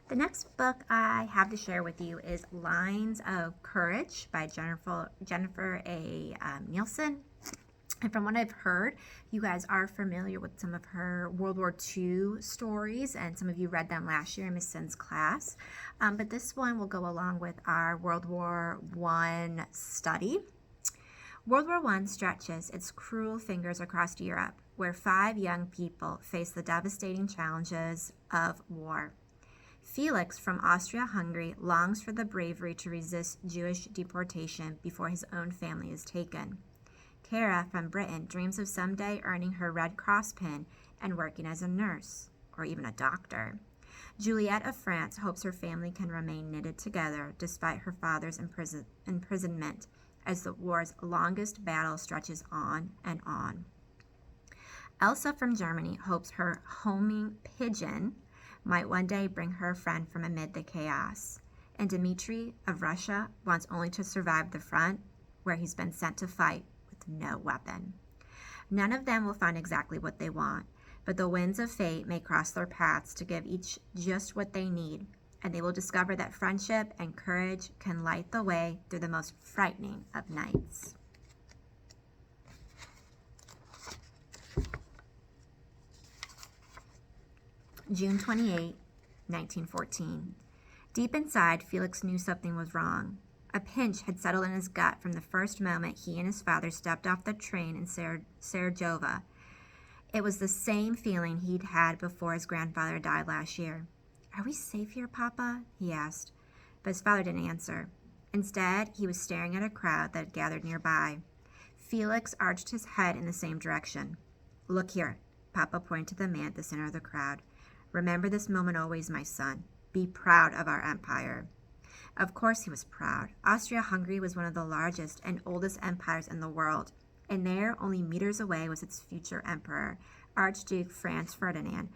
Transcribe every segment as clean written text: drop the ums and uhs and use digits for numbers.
The next book I have to share with you is Lines of Courage by Jennifer A. Nielsen. And from what I've heard, you guys are familiar with some of her World War II stories, and some of you read them last year in Miss Sin's class. But this one will go along with our World War I study. World War I stretches its cruel fingers across Europe, where 5 young people face the devastating challenges of war. Felix from Austria-Hungary longs for the bravery to resist Jewish deportation before his own family is taken. Kara from Britain dreams of someday earning her Red Cross pin and working as a nurse, or even a doctor. Juliet of France hopes her family can remain knitted together despite her father's imprisonment, as the war's longest battle stretches on and on. Elsa from Germany hopes her homing pigeon might one day bring her a friend from amid the chaos. And Dmitri of Russia wants only to survive the front, where he's been sent to fight with no weapon. None of them will find exactly what they want, but the winds of fate may cross their paths to give each just what they need, and they will discover that friendship and courage can light the way through the most frightening of nights. June 28, 1914. Deep inside, Felix knew something was wrong. A pinch had settled in his gut from the first moment he and his father stepped off the train in Sarajevo. It was the same feeling he'd had before his grandfather died last year. "Are we safe here, Papa?" he asked. But his father didn't answer. Instead, he was staring at a crowd that had gathered nearby. Felix arched his head in the same direction. "Look here," Papa pointed to the man at the center of the crowd. "Remember this moment always, my son. Be proud of our empire." Of course he was proud. Austria-Hungary was one of the largest and oldest empires in the world, and there, only meters away, was its future emperor, Archduke Franz Ferdinand,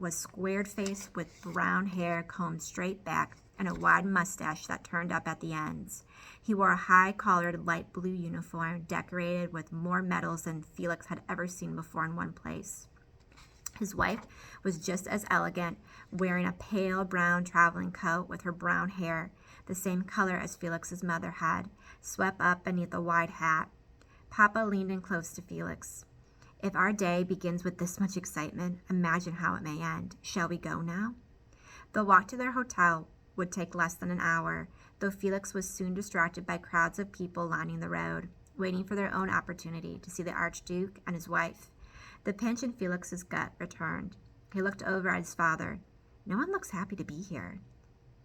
was squared-faced with brown hair combed straight back and a wide mustache that turned up at the ends. He wore a high-collared light blue uniform decorated with more medals than Felix had ever seen before in one place. His wife was just as elegant, wearing a pale brown traveling coat with her brown hair, the same color as Felix's mother had, swept up beneath a wide hat. Papa leaned in close to Felix. "If our day begins with this much excitement, imagine how it may end. Shall we go now?" The walk to their hotel would take less than an hour, though Felix was soon distracted by crowds of people lining the road, waiting for their own opportunity to see the Archduke and his wife. The pinch in Felix's gut returned. He looked over at his father. "No one looks happy to be here."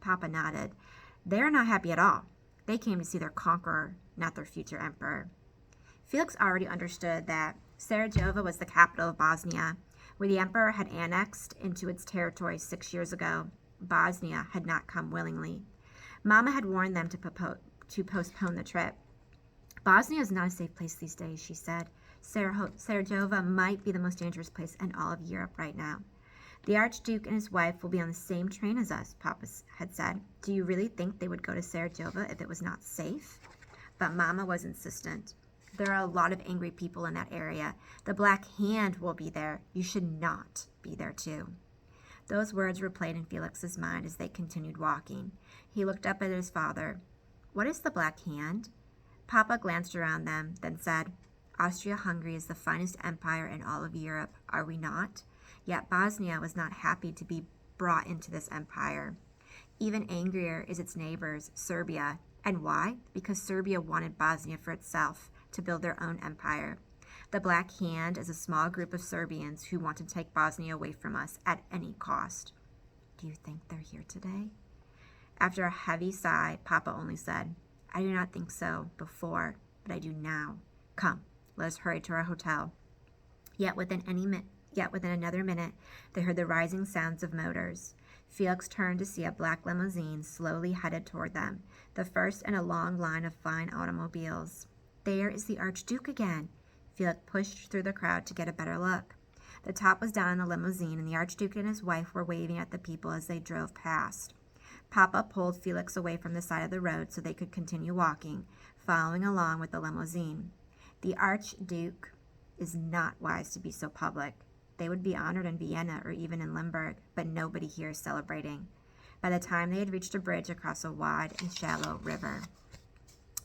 Papa nodded. "They are not happy at all. They came to see their conqueror, not their future emperor." Felix already understood that Sarajevo was the capital of Bosnia, where the emperor had annexed into its territory 6 years ago. Bosnia had not come willingly. Mama had warned them to postpone the trip. "Bosnia is not a safe place these days," she said. "Sarajevo might be the most dangerous place in all of Europe right now." "The Archduke and his wife will be on the same train as us," Papa had said. "Do you really think they would go to Sarajevo if it was not safe?" But Mama was insistent. "There are a lot of angry people in that area. The Black Hand will be there. You should not be there too." Those words replayed in Felix's mind as they continued walking. He looked up at his father. "What is the Black Hand?" Papa glanced around them, then said, "Austria-Hungary is the finest empire in all of Europe, are we not? Yet Bosnia was not happy to be brought into this empire. Even angrier is its neighbors, Serbia. And why? Because Serbia wanted Bosnia for itself, to build their own empire. The Black Hand is a small group of Serbians who want to take Bosnia away from us at any cost." "Do you think they're here today?" After a heavy sigh, Papa only said, "I do not think so before, but I do now. Come, let us hurry to our hotel." Yet within another minute, they heard the rising sounds of motors. Felix turned to see a black limousine slowly headed toward them, the first in a long line of fine automobiles. "There is the Archduke again." Felix pushed through the crowd to get a better look. The top was down in the limousine, and the Archduke and his wife were waving at the people as they drove past. Papa pulled Felix away from the side of the road so they could continue walking, following along with the limousine. "The Archduke is not wise to be so public. They would be honored in Vienna or even in Limburg, but nobody here is celebrating." by the time they had reached a bridge across a wide and shallow river.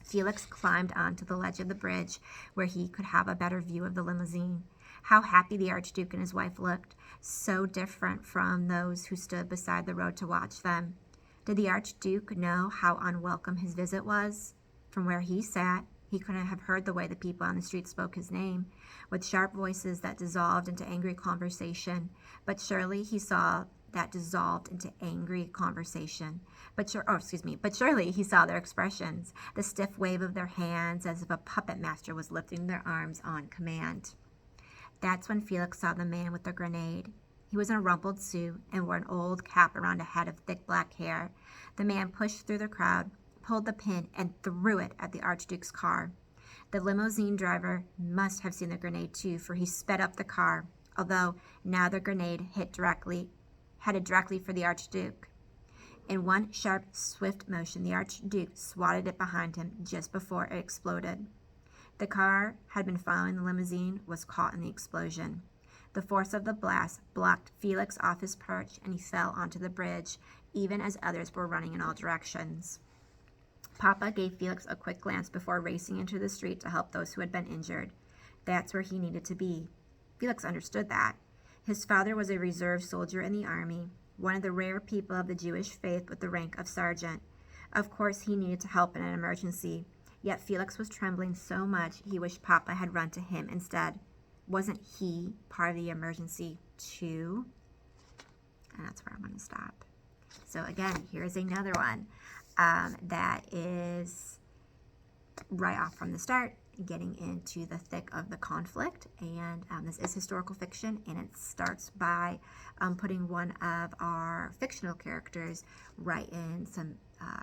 Felix climbed onto the ledge of the bridge where he could have a better view of the limousine. How happy the Archduke and his wife looked, so different from those who stood beside the road to watch them. Did the Archduke know how unwelcome his visit was? From where he sat, he couldn't have heard the way the people on the street spoke his name, with sharp voices that dissolved into angry conversation. But surely he saw that dissolved into angry conversation. But surely he saw their expressions, the stiff wave of their hands as if a puppet master was lifting their arms on command. That's when Felix saw the man with the grenade. He was in a rumpled suit and wore an old cap around a head of thick black hair. The man pushed through the crowd, pulled the pin, and threw it at the Archduke's car. The limousine driver must have seen the grenade too, for he sped up the car, although now the grenade headed directly for the Archduke. In one sharp, swift motion, the Archduke swatted it behind him just before it exploded. The car had been following the limousine was caught in the explosion. The force of the blast blocked Felix off his perch, and he fell onto the bridge, even as others were running in all directions. Papa gave Felix a quick glance before racing into the street to help those who had been injured. That's where he needed to be. Felix understood that. His father was a reserve soldier in the army, one of the rare people of the Jewish faith with the rank of sergeant. Of course, he needed to help in an emergency, yet Felix was trembling so much he wished Papa had run to him instead. Wasn't he part of the emergency too? And that's where I'm going to stop. So again, here's another one that is right off from the start, getting into the thick of the conflict. And this is historical fiction, and it starts by putting one of our fictional characters right in some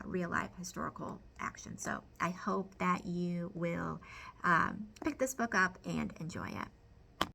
real-life historical action. So I hope that you will pick this book up and enjoy it.